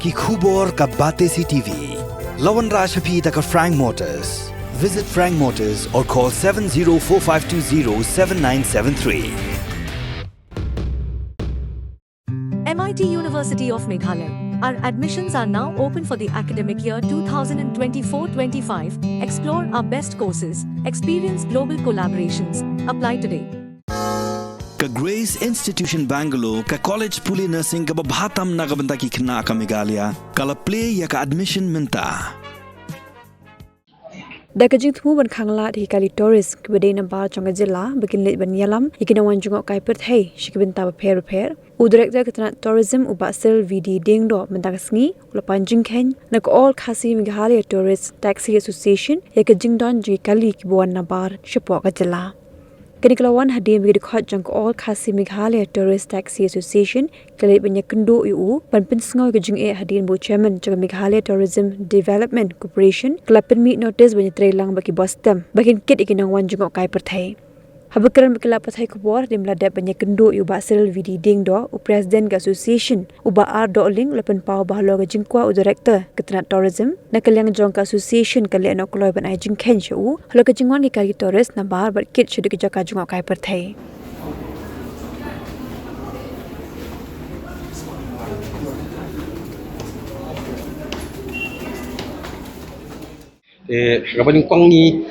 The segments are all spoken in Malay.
ki khubor ka Bate CTV. Lawan Rashaphi taka Frank Motors. Visit Frank Motors or call 7045207973. MIT University of Meghalaya. Our admissions are now open for the academic year 2024-25. Explore our best courses. Experience global collaborations. Apply today. Ka Grace Institution Bangalore ka College Puli Nursing ka babhatam na kabanta ki khna ka Meghalaya kala play ya ka admission minta. Dakajing thumu ban khangla hi kali tourist kbede na bar chonga jilla bakin let ban yalam ikina wan jungo kai per thai shikbin ta repair u director katna tourism u basel vd dingdo mendaksngi ulapan jingkhen na ko all khasi Meghalaya Tourist Taxi Association yakajing don ji kali ki buan na bar shipo ka jilla Kenikalawan hadir menjadi khot jangko all khasi Meghalaya Tourist Taxi Association kali banyak kendo iu panpin sengau ke jing hadir bu chairman jang Meghalaya Tourism Development Corporation kelapin meet notice banyak trailang bagi bostem bagian kit ikinang wan jangko kai perthai habakaran bekala pathai kubor dim ladap banyak kendo iu basel vd ding do u president ga association u ba ar do ling lapan pau bahlo ga jingkwa u director ketna tourism na kalyang jong ka association kali anok loy ban ai jing khen chu halo ka jingwan ki kali tourist na bar bar kit shudu ki jaka jong kai perthai Gaban kong ni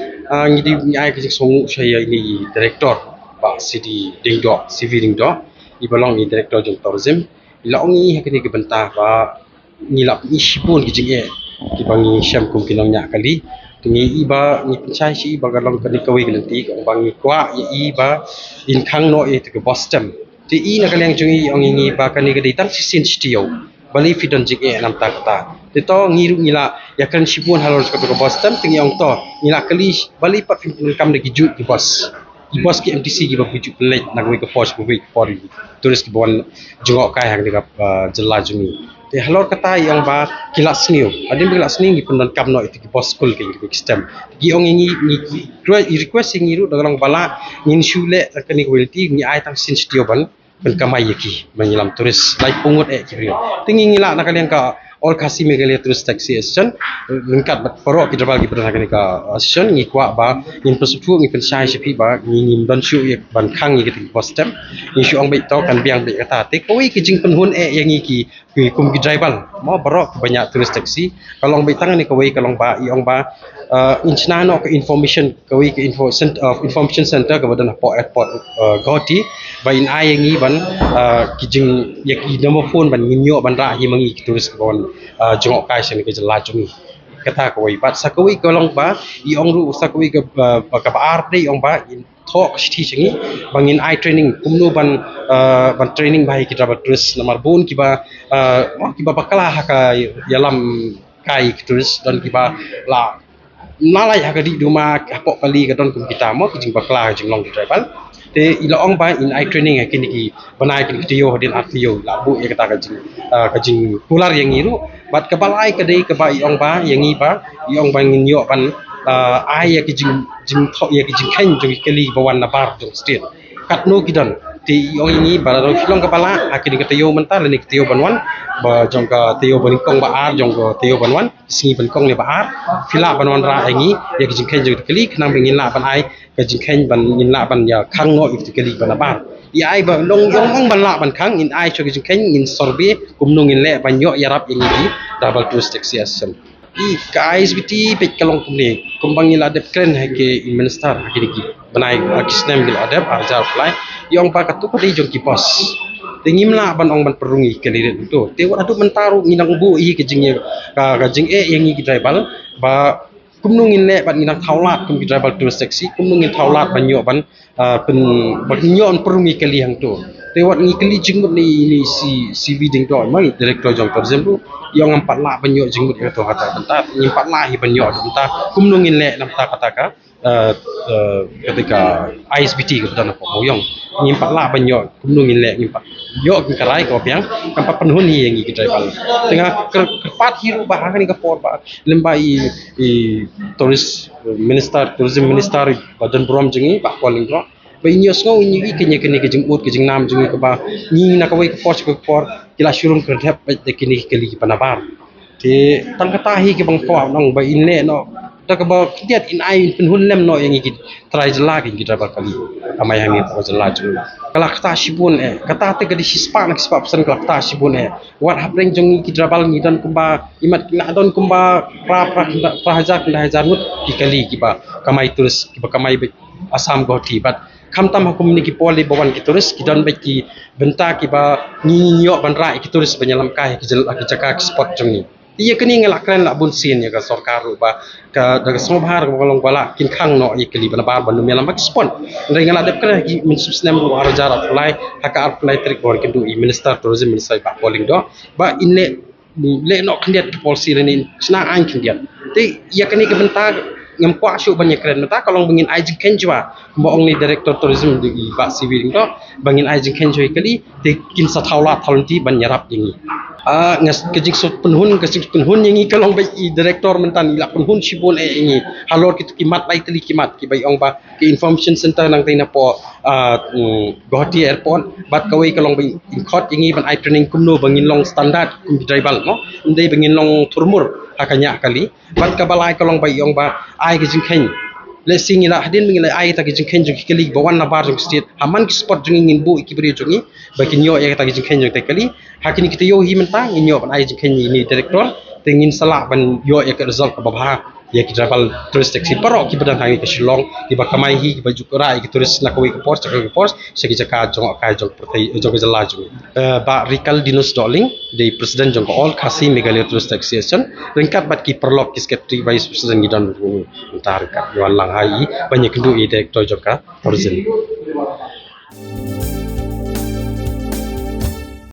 di ai ke song saya ini director Pak Sidi Dingdo CV Dingdo di balong ni director jong tourism ila ongi hakini ke bentah ba ni lap ni shipun ke jing di bangi syam kum kinong nya kali tungi iba ni pencai si iba galong kani kawi gelanti ko bangi kwa iba in khang no e ke boston ti i na kaleng jong i ongi ni ba kani ke ditang sisin stio bali fidon jing nam ta kata to ngiru ngila yakan shipun halor ke boston tingi ong to ngila kali bali pat film kam de giju di bos ki MTC ki ba bujuk lek nagwi ke force buwi for turis ki bon jongok kai hang de jela jumi te halor kata yang ba kilas niu adim kilas ni pun kam no itu ki bos school ki system ki ong ngi request ngiru dalam bala ngin shule kani quality ni ai tang sin stio ban kamai yaki menyelam turis lai pungut ki tingi ngila nakalian ka all khasi Meghalaya Tourist Taxi Association lengkap poro kita bagi pernah kini ka association ni kuat ba infrastruktur ni pensai sepi ba ni don shu ban khang ni kita postem ni shu ong baik tau kan biang baik kata te koi ki jing penhun yang ki kum ki driver mau barok banyak tourist taxi kalau ong baik tangan ni koi kalau ba i ong ba inchna no ke information koi ke information center ke badan airport goti ba in ai ngi ban ki jing yaki number phone ban nginyo ban ra hi mangi tourist bon jongok kai sen ke jela jumi kata koi bat sakoi kolong ba i ong ru sakoi ke ka bar dei ong ba in thok sti singi bangin I training kumnu ban training bai kita terus nomor bun kiba bakala ka yalam kai terus dan kiba la nalai ha di duma kapok kali ka don kum kita mo kijing bakala jing long driver te ila ong ba in I training kini ki banai kini tiyo hadin artiyo labu ya kata kajing pular yang ngiru bat kebalai kedai keba iong ba yang ngi ba iong ba nginyo ban ai ya kijing thok ya kijing khen jong kali bawan na bar jong state katno kidan ti iong ini bararo kilong kepala akini ketiyo mentar ni ketiyo banwan ba jong ka tiyo banikong ba ar jong ka tiyo banwan singi banikong ni ba ar fila banwan ra ngi ya kijing khen jong kali kenang bingin la ban ai kajing khen ban in la ban ya khang no iktikali ban bar i ai ba long yong ong ban la ban khang in ai cho kajing khen in sorbe kumnung in le ban yo yarap in di double tourist taxi association i KSBT pek kalong kumne kumbang ila adep kren hake in minister hakini ki banai kisnem bil adep arjar fly yong pa katu ko di jong ki pos tingimla ban ong ban perungi kelirit itu te adu mentaru nginang bu i kajing kajing yang i driver ba kumnungin le ban nginang thaulat kum ki driver tourist taxi kumnungin thaulat ban yo ban pen bagnon perungi kali hang tu tewat ngi kali jingmut ni si CV ding do mai director jong tourism tu yang 4 la banyo jingmut itu kata bentar ni 4 la hi banyo bentar kumnungin le nam ta kata ka ketika ISBT ke dan apa moyong ni 4 la banyo kumnungin le ni 4 yo ki karai ko piang kampa penhun hi yang ki driver tengah kepat hiru bahan ni ka por ba lembai tourist minister tourism minister badan brom jingi ba calling ko ba inyo sngo inyo ki kenya kenya ke jingmut ke jingnam jingi ka ba ni na ka wai ka por kila syurung kerja kini kali panabar ti tang katahi ke bang fawam nang ba inne no tak ba kiat in ai penhun lem no yang ikit try jela ki kita bakali amai hangi ko jela ju kala kata sibun kata te gadi sispa nak sispa pesan kala kata sibun wat hapreng jong kita bal ni dan kumba imat na don kumba pra hajar mut dikali kiba kamai terus kiba kamai asam goti bat kamtam hukum ni ki poli bawan ki turis ki don beki benta ki ba ni yo ban rai ki turis banyalam kai ki jaka spot jong ni iya kini ngelak kren la bun sin ya ka sarkar ba ka daga sombhar ko long bala kin khang no i kali ban bar ban melam bak spot ndai ngala dep kren ki min subsnem ru ar jar apply haka apply trik bor ki du i minister tourism minister ba polling do ba inle le no khndiat ki policy ni sna an khndiat te iya kini ke benta ngam kwa syu banyak keren mata kalau bangin ajing kenjwa mo ong ni director tourism di ba civil to bangin ajing kenjwa kali te kin sa thaula thalunti ban yarap jingi ngas kejing sut penhun yang kalau bai director mentan ila penhun sibon ingi halor kitu kimat lai teli kimat ki bai ong ba ki information center nang taina po Guwahati airport bat kawai kalau bai khot ingi ban ai training kumno bangin long standard kum drival no ndai bangin long turmur hakanya kali bat kabalai kalau bai ong ba ai kejing ken le singi la hadin mingila ai ta kejing ken jong kali bawan na bar jong state haman ki spot jong ingin bu ikibri jongi bakin yo ya ta kejing ken jong te kali hakini kita yo hi mentang inyo ban ai jong ken ni director tengin salah ban yo ya ke result ka babha ya ki travel tourist taxi parok ki badan hangi ke Shillong ki ba kamai hi ki baju kora ki tourist na kawi ke port segi jaka jong kai jong protai jong jala jong ba Rikal Dinus Darling the president jong all Khasi Meghalaya Tourist Association ringkat bat ki perlok ki secretary vice president gidan entar ka yo lang hai banyak kendu i director jong ka tourism